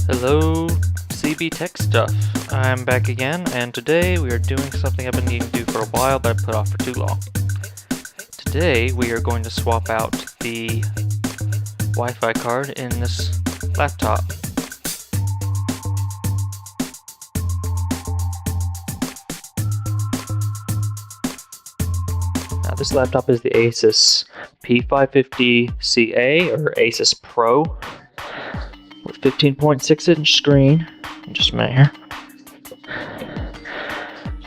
Hello, CB Tech Stuff. I'm back again, and today we are doing something I've been needing to do for a while, but I put off for too long. Today we are going to swap out the Wi-Fi card in this laptop. Now this laptop is the Asus P550CA, or Asus Pro, with 15.6-inch screen. Just a minute here.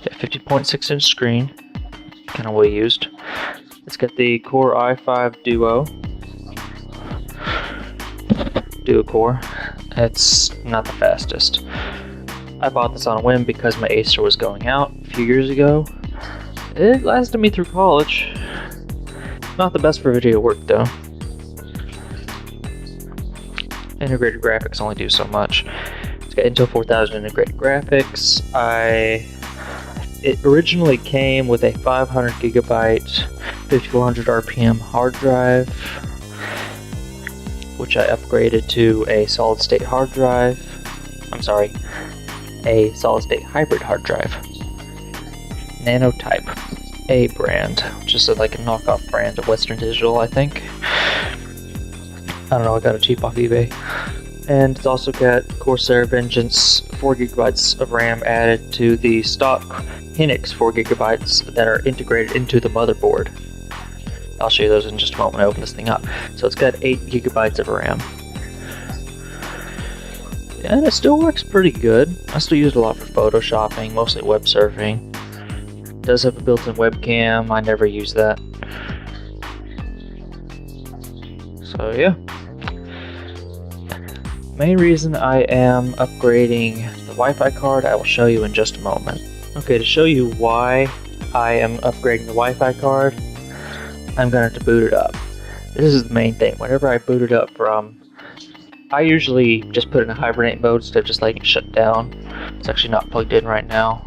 Yeah, 15.6-inch screen, kind of well used. It's got the Core i5 Duo core. It's not the fastest. I bought this on a whim because my Acer was going out a few years ago. It lasted me through college. Not the best for video work though. Integrated graphics only do so much. It's got Intel 4000 integrated graphics. It originally came with a 500 gigabyte 5400 RPM hard drive, which I upgraded to a solid state hard drive. A solid state hybrid hard drive. Nanotype A brand, which is like a knockoff brand of Western Digital, I think. I don't know, I got it cheap off eBay. And it's also got Corsair Vengeance 4GB of RAM added to the stock Hynix 4GB that are integrated into the motherboard. I'll show you those in just a moment when I open this thing up. So it's got 8GB of RAM. And it still works pretty good. I still use it a lot for photoshopping, mostly web surfing. It does have a built-in webcam, I never use that. So yeah. Main reason I am upgrading the Wi-Fi card I will show you in just a moment. Okay, to show you why I am upgrading the Wi-Fi card, I'm going to have to boot it up. This is the main thing. Whenever I boot it up I usually just put it in a hibernate mode instead of just letting it shut down. It's actually not plugged in right now.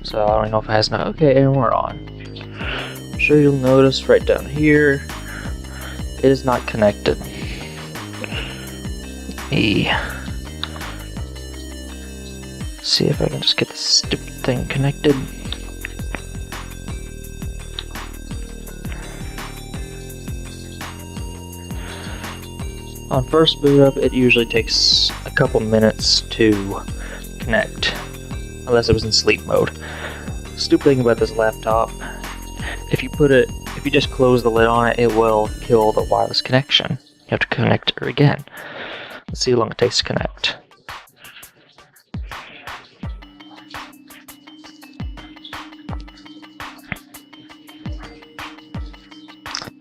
So I don't even know if it has no. Okay, and we're on. I'm sure you'll notice right down here, it is not connected. See if I can just get this stupid thing connected. On first boot up, it usually takes a couple minutes to connect, unless it was in sleep mode. The stupid thing about this laptop, if you just close the lid on it, it will kill the wireless connection. You have to connect it again. Let's see how long it takes to connect.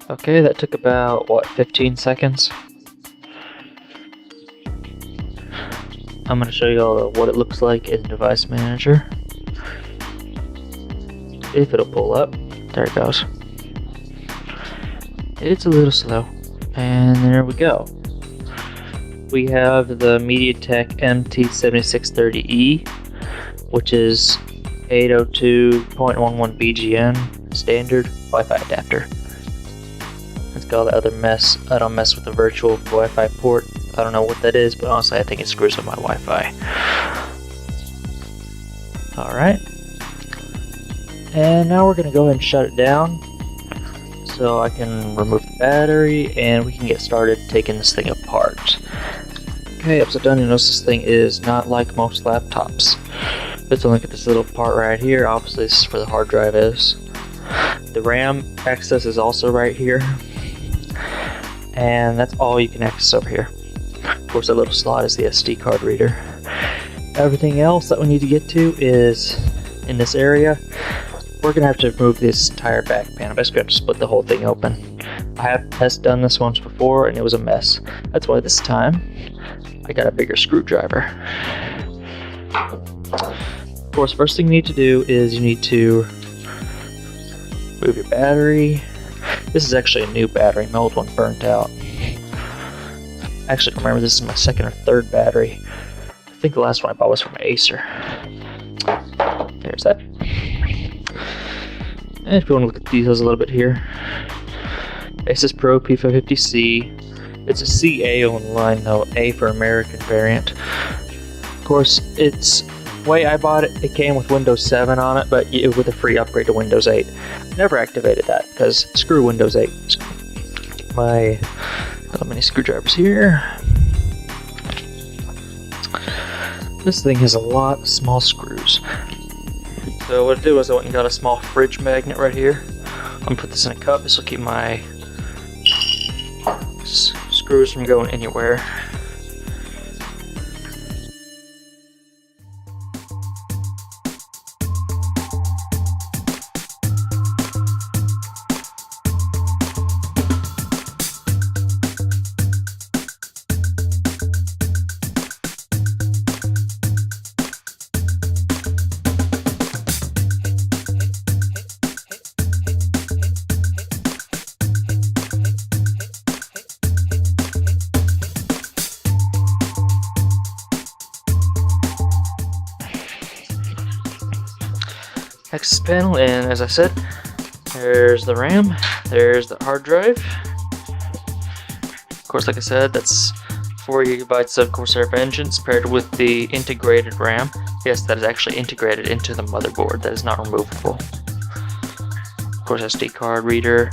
Okay, that took about, 15 seconds? I'm going to show you all what it looks like in Device Manager. If it'll pull up. There it goes. It's a little slow. And there we go. We have the Mediatek MT7630E, which is 802.11 BGN standard Wi-Fi adapter. It's got all the other mess. I don't mess with the virtual Wi-Fi port. I don't know what that is, but honestly I think it screws up my Wi-Fi. Alright. And now we're going to go ahead and shut it down so I can remove the battery and we can get started taking this thing apart. Okay, upside down, you notice this thing is not like most laptops. Let's look at this little part right here. Obviously this is where the hard drive is. The RAM access is also right here. And that's all you can access over here. Of course, that little slot is the SD card reader. Everything else that we need to get to is in this area. We're going to have to remove this entire back panel. I'm basically going to split the whole thing open. I have done this once before and it was a mess. That's why this time I got a bigger screwdriver. Of course, first thing you need to do is you need to remove your battery. This is actually a new battery. My old one burnt out. Actually, remember this is my second or third battery. I think the last one I bought was from Acer. There's that. And if you want to look at the details a little bit here, Asus Pro P550C It's a CA on the line though, A for American variant. Of course, it's way I bought it, it came with Windows 7 on it, but with a free upgrade to Windows 8. Never activated that because screw Windows 8. My little mini screwdrivers here. This thing has a lot of small screws. So what I did was I went and got a small fridge magnet right here. I'm gonna put this in a cup. This will keep my screws from going anywhere. Access panel, and as I said, there's the RAM, there's the hard drive. Of course, like I said, that's 4 GB of Corsair Vengeance paired with the integrated RAM. Yes, that is actually integrated into the motherboard, that is not removable. Of course, SD card reader,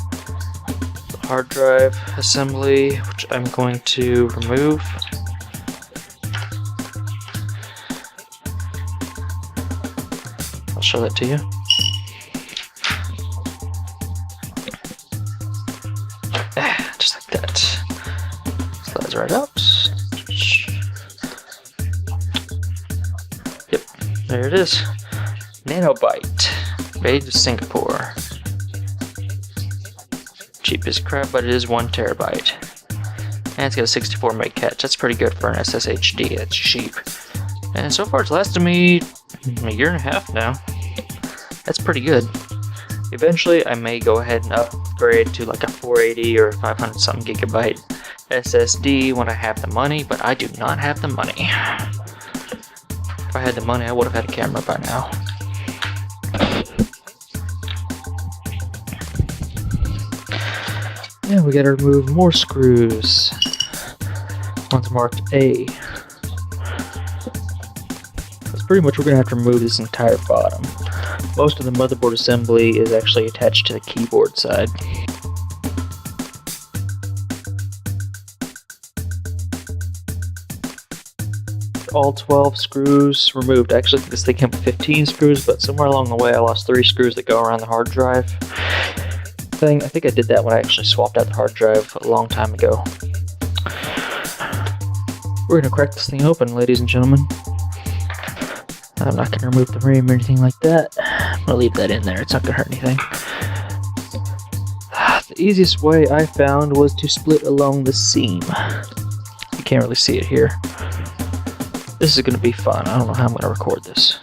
the hard drive assembly, which I'm going to remove. I'll show that to you. Just like that. Slides right out. Yep, there it is. Nanobyte, made in Singapore. Cheap as crap, but it is 1 terabyte. And it's got a 64 meg cache. That's pretty good for an SSHD. That's cheap. And so far it's lasted me a year and a half now. That's pretty good. Eventually I may go ahead and upgrade to like a 480 or 500 something gigabyte SSD when I have the money, but I do not have the money. If I had the money, I would have had a camera by now. Yeah, we gotta remove more screws. One's marked A. Pretty much we're going to have to remove this entire bottom. Most of the motherboard assembly is actually attached to the keyboard side. All 12 screws removed. Actually, this thing came with 15 screws, but somewhere along the way I lost 3 screws that go around the hard drive thing. I think I did that when I actually swapped out the hard drive a long time ago. We're going to crack this thing open, ladies and gentlemen. I'm not going to remove the RAM or anything like that. I'm going to leave that in there. It's not going to hurt anything. The easiest way I found was to split along the seam. You can't really see it here. This is going to be fun. I don't know how I'm going to record this.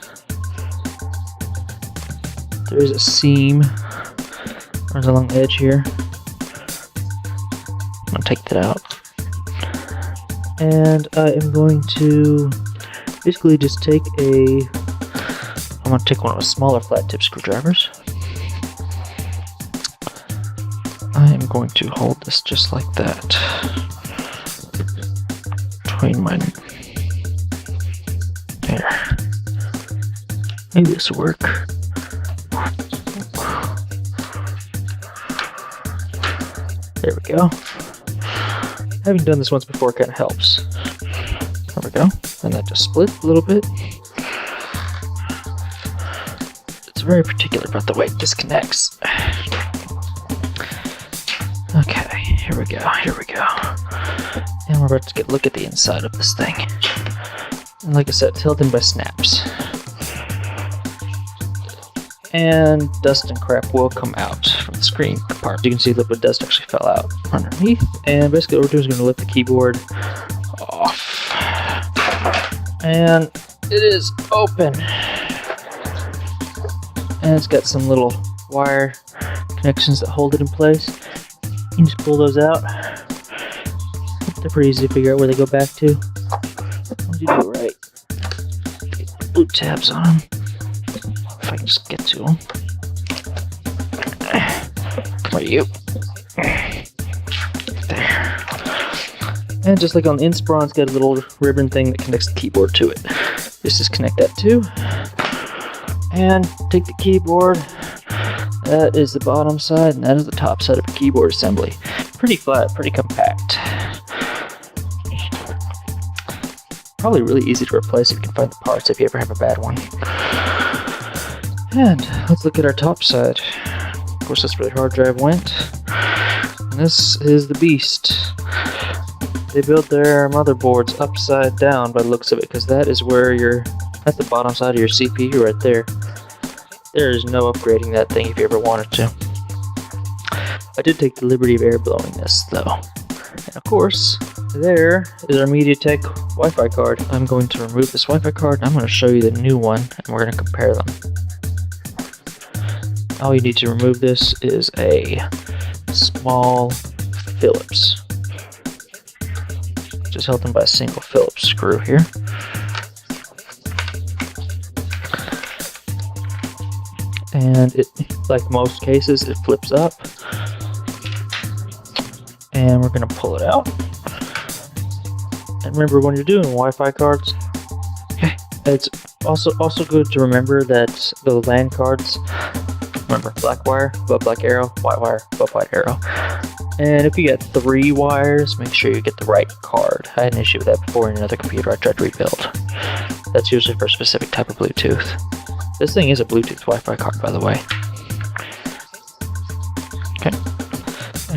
There's a seam runs along the edge here. I'm going to take that out. And I am going to basically just take I'm going to take one of the smaller flat tip screwdrivers. I am going to hold this just like that between my, there. Maybe this will work. There we go. Having done this once before kind of helps. There we go. And that just split a little bit. It's very particular about the way it disconnects. Okay, here we go, here we go. And we're about to get a look at the inside of this thing. And like I said, it's held in by snaps. And dust and crap will come out from the screen compartment. You can see a little bit of dust actually fell out underneath. And basically what we're doing is going to lift the keyboard off. And it is open. And it's got some little wire connections that hold it in place. You can just pull those out. They're pretty easy to figure out where they go back to. As long as you do it right. Get blue tabs on them. If I can just get to them. Come on, you. There. And just like on the Inspiron, it's got a little ribbon thing that connects the keyboard to it. Just disconnect that too. And take the keyboard. That is the bottom side, and that is the top side of the keyboard assembly. Pretty flat, pretty compact. Probably really easy to replace if you can find the parts if you ever have a bad one. And let's look at our top side. Of course, that's where the hard drive went. And this is the beast. They build their motherboards upside down by the looks of it, because that is where that's the bottom side of your CPU right there. There is no upgrading that thing if you ever wanted to. I did take the liberty of air blowing this though. And of course, there is our Mediatek Wi-Fi card. I'm going to remove this Wi-Fi card and I'm going to show you the new one and we're going to compare them. All you need to remove this is a small Phillips. Just held in by a single Phillips screw here. And it, like most cases, it flips up. And we're going to pull it out. And remember, when you're doing Wi-Fi cards, it's also good to remember that the LAN cards, remember, black wire, above black arrow, white wire, above white arrow. And if you get 3 wires, make sure you get the right card. I had an issue with that before in another computer I tried to rebuild. That's usually for a specific type of Bluetooth. This thing is a Bluetooth Wi-Fi card, by the way. Okay.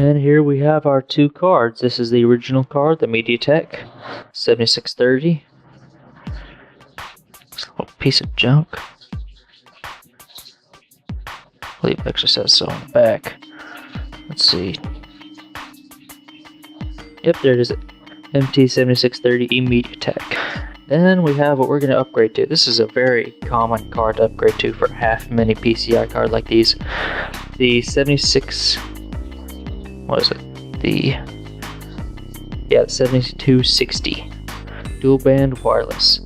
And here we have our 2 cards. This is the original card, the Mediatek 7630. It's a little piece of junk. I believe it actually says so on the back. Let's see. Yep, there it is. MT7630E Mediatek. Then we have what we're going to upgrade to. This is a very common card to upgrade to for half-mini PCIe card like these. The 76... what is it? The 7260 dual band wireless.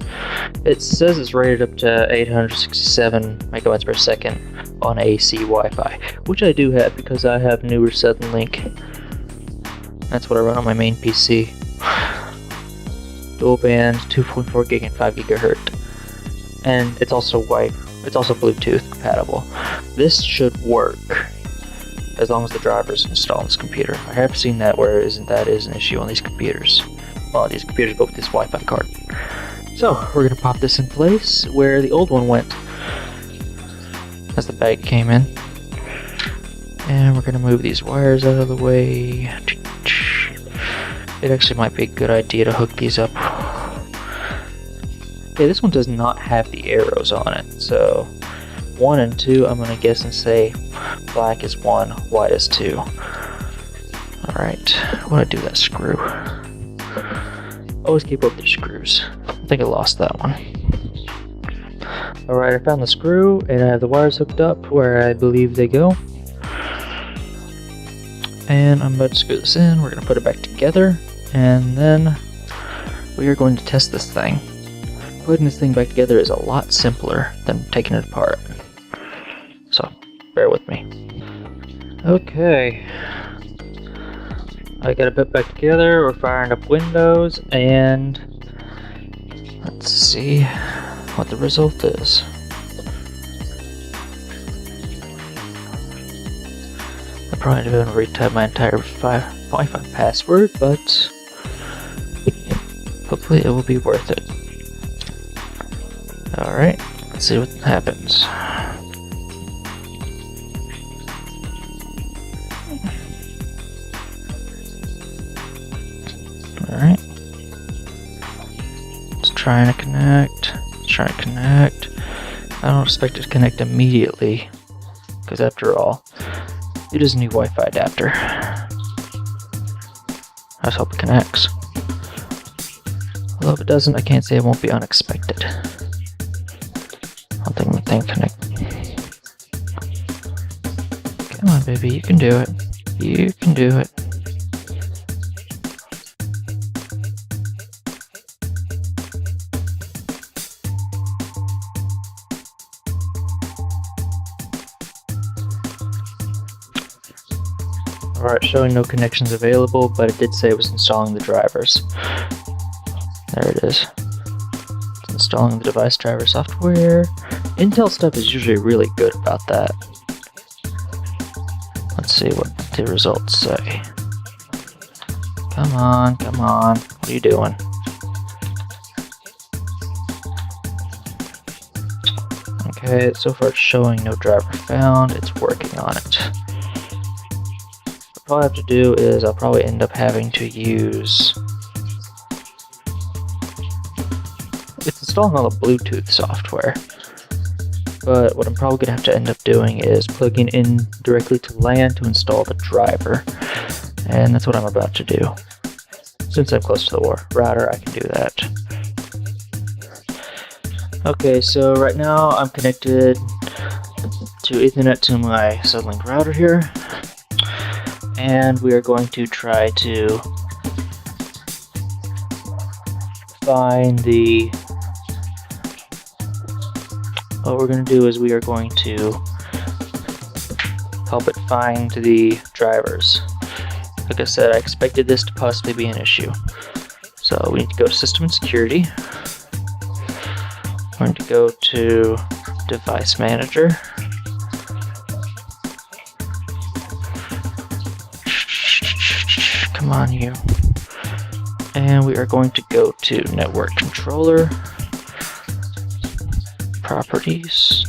It says it's rated up to 867 megabytes per second on AC Wi-Fi, which I do have because I have newer Suddenlink. That's what I run on my main PC. Dual band, 2.4 gig and 5 gigahertz, and it's also Bluetooth compatible. This should work as long as the driver's installed on this computer. I have seen that where that is an issue on these computers. Well, these computers go with this Wi-Fi card. So we're gonna pop this in place where the old one went, as the bag came in, and we're gonna move these wires out of the way. It actually might be a good idea to hook these up. Okay, this one does not have the arrows on it, so 1 and 2, I'm gonna guess and say black is 1, white is 2. Alright, I wanna do that screw. Always keep both your screws. I think I lost that one. Alright, I found the screw and I have the wires hooked up where I believe they go. And I'm about to screw this in. We're going to put it back together, and then we are going to test this thing. Putting this thing back together is a lot simpler than taking it apart. So, bear with me. Okay. I got it put back together. We're firing up Windows, and let's see what the result is. I probably didn't retype my entire Wi-Fi password, but hopefully it will be worth it. Alright, let's see what happens. Alright. It's trying to connect. I don't expect it to connect immediately, because after all, it is a new Wi-Fi adapter. Let's hope it connects. Although if it doesn't, I can't say it won't be unexpected. I don't think my thing connected. Come on, baby, you can do it. You can do it. Alright, showing no connections available, but it did say it was installing the drivers. There it is. It's installing the device driver software. Intel stuff is usually really good about that. Let's see what the results say. Come on, come on. What are you doing? Okay, so far it's showing no driver found. It's working on it. What I'll have to do is I'll probably end up having to use... It's installing all the Bluetooth software. But what I'm probably going to have to end up doing is plugging in directly to LAN to install the driver. And that's what I'm about to do. Since I'm close to the router, I can do that. Okay, so right now I'm connected to Ethernet to my Sudlink router here. And we are going to try to find the... What we're going to do is we are going to help it find the drivers. Like I said, I expected this to possibly be an issue. So we need to go to System and Security. We're going to go to Device Manager. Come on, you. And we are going to go to Network Controller. Properties.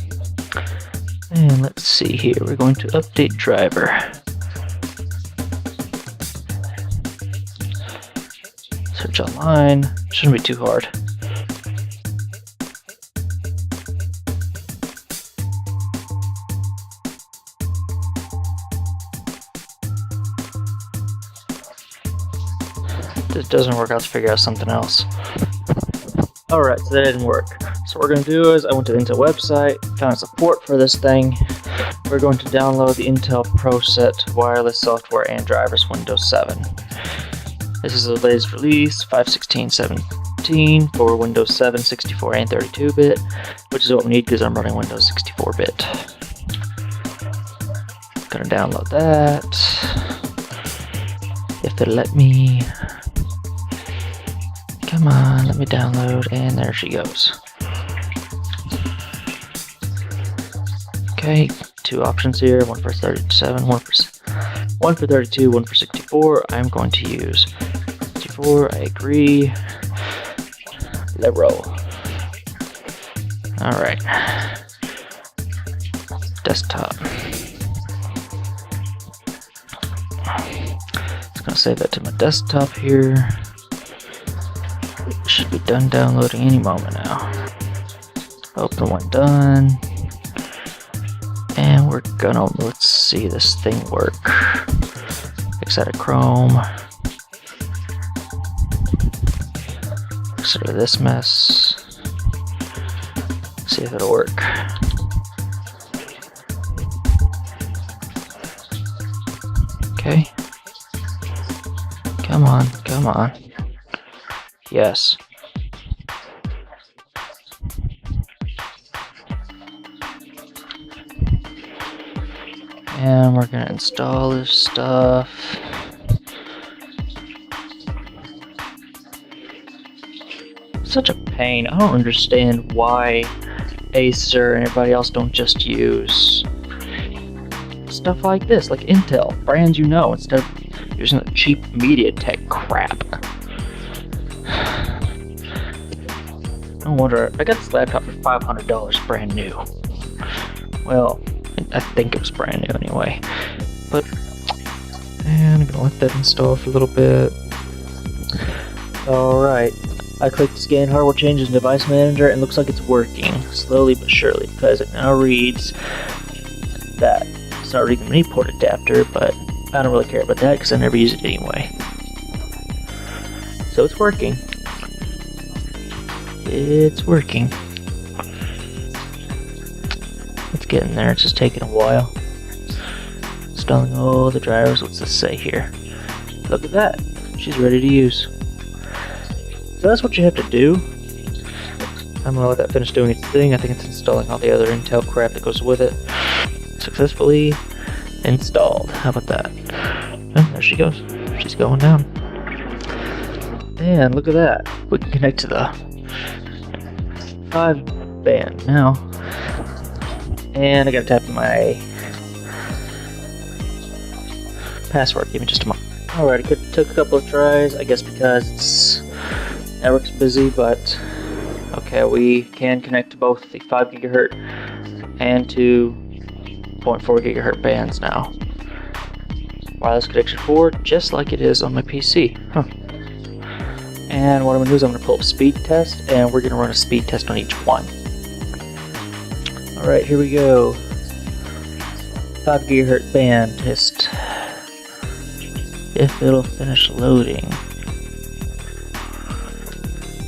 And let's see here. We're going to update driver. Search online. Shouldn't be too hard. If it doesn't work, I'll have to figure out something else. Alright, so that didn't work. So what we're going to do is I went to the Intel website, found support for this thing. We're going to download the Intel ProSet wireless software and drivers Windows 7. This is the latest release, 5.16.17 for Windows 7, 64 and 32-bit, which is what we need because I'm running Windows 64-bit. Gonna download that. If they'll let me. Come on, let me download, and there she goes. Okay, two options here, one for 37, one for 32, one for 64. I'm going to use 64, I agree. Let's roll. Alright. Desktop. Just gonna save that to my desktop here. Should be done downloading any moment now. Open when done. And we're gonna, let's see this thing work. Fix out of Chrome. Fix out of this mess. See if it'll work. Okay. Come on, come on. Yes. And we're gonna install this stuff. Such a pain. I don't understand why Acer and everybody else don't just use stuff like this, like Intel, brands you know, instead of using the cheap MediaTek crap. No wonder. I got this laptop for $500 brand new. Well, I think it was brand new anyway. But, and I'm gonna let that install for a little bit. Alright. I clicked Scan Hardware Changes in Device Manager and it looks like it's working. Slowly but surely, because it now reads that. It's not reading the mini port adapter, but I don't really care about that because I never use it anyway. So it's working. It's working. It's getting there, it's just taking a while. Installing all the drivers. What's this say here? Look at that. She's ready to use. So that's what you have to do. I'm gonna let that finish doing its thing. I think it's installing all the other Intel crap that goes with it. Successfully installed. How about that? Oh, there she goes. She's going down. And look at that. We can connect to the 5 band now. And I gotta type in my password. Give me just a moment. Alright, it took a couple of tries, I guess because network's busy, but okay, we can connect to both the 5 GHz and 2.4 GHz bands now. Wireless connection forward, just like it is on my PC. And what I'm going to do is I'm going to pull up speed test, and we're going to run a speed test on each one. Alright, here we go. 5 GHz band test. If it'll finish loading.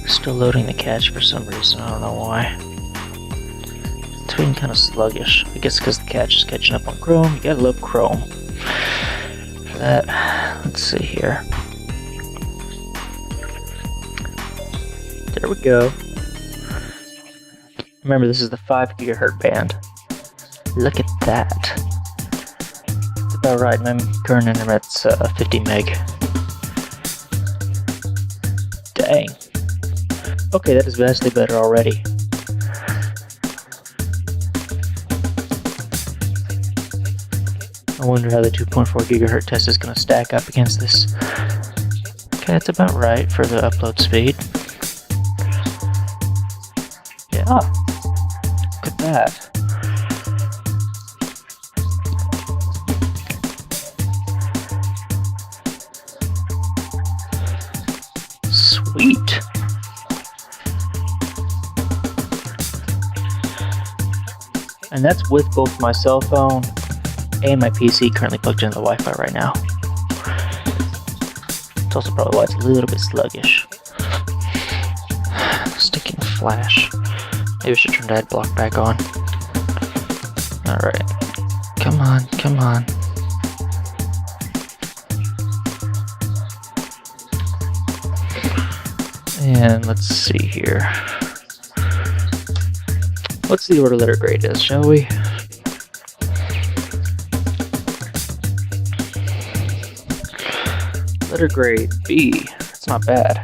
Still loading the cache for some reason, I don't know why. It's been kind of sluggish. I guess because the cache is catching up on Chrome. You gotta love Chrome. For that, let's see here. There we go. Remember, this is the 5 GHz band. Look at that. It's about right. My current internet's 50 meg. Dang. Okay, that is vastly better already. I wonder how the 2.4 GHz test is going to stack up against this. Okay, that's about right for the upload speed. Yeah, look at that. Sweet. And that's with both my cell phone and my PC currently plugged into the Wi-Fi right now. It's also probably why it's a little bit sluggish. Sticking flash. Maybe I should turn that block back on. Alright. Come on, come on. And let's see here. Let's see what a letter grade is, shall we? Letter grade B. It's not bad.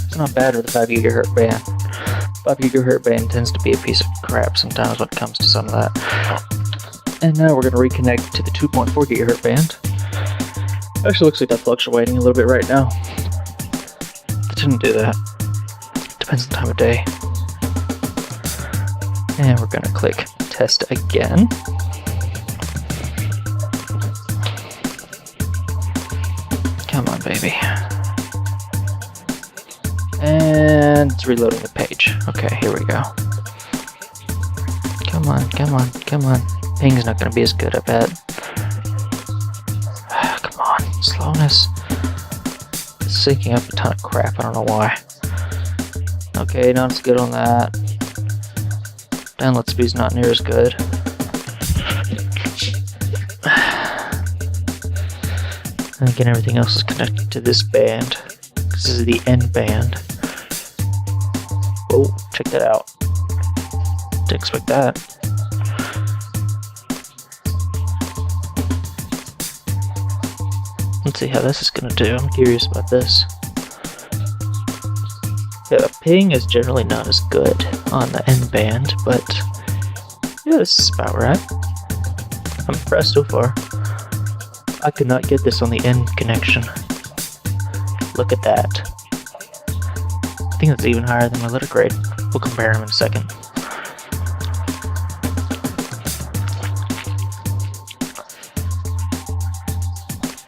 It's not bad with the 5 GHz band. 5 GHz band tends to be a piece of crap sometimes when it comes to some of that. And now we're going to reconnect to the 2.4 GHz band. Actually looks like that's fluctuating a little bit right now. It shouldn't do that. Depends on the time of day. And we're going to click test again. Come on, baby. And it's reloading the page. Okay, here we go. Come on, come on, come on. Ping's not going to be as good, I bet. Come on, slowness. It's syncing up a ton of crap, I don't know why. Okay, not as good on that. Download speed's not near as good. And again, everything else is connected to this band. This is the N band. Oh, check that out. Didn't expect that. Let's see how this is gonna do. I'm curious about this. Yeah, ping is generally not as good on the N band, but yeah, this is about right. I'm impressed so far. I could not get this on the N connection. Look at that. I think that's even higher than my letter grade. We'll compare them in a second.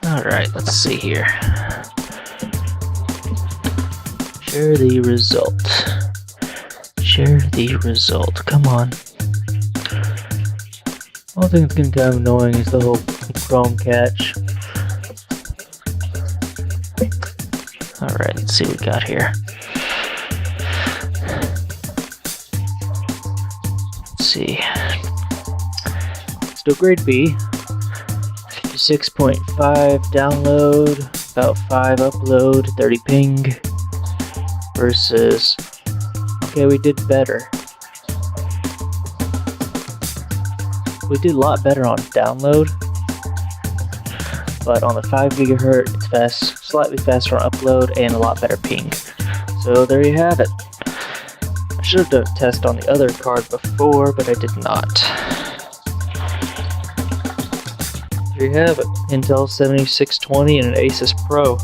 Alright, let's see here. Share the result. Share the result. Come on. One thing that's getting kind of annoying is the whole Chrome catch. Alright, let's see what we got here. Let's see. Still grade B. 56.5 download, about 5 upload, 30 ping. Versus, okay, we did better. We did a lot better on download. but on the 5 GHz it's fast, slightly faster on upload and a lot better ping. So there you have it. I should have done a test on the other card before, but I did not. There you have it, Intel 7620 and an ASUS Pro.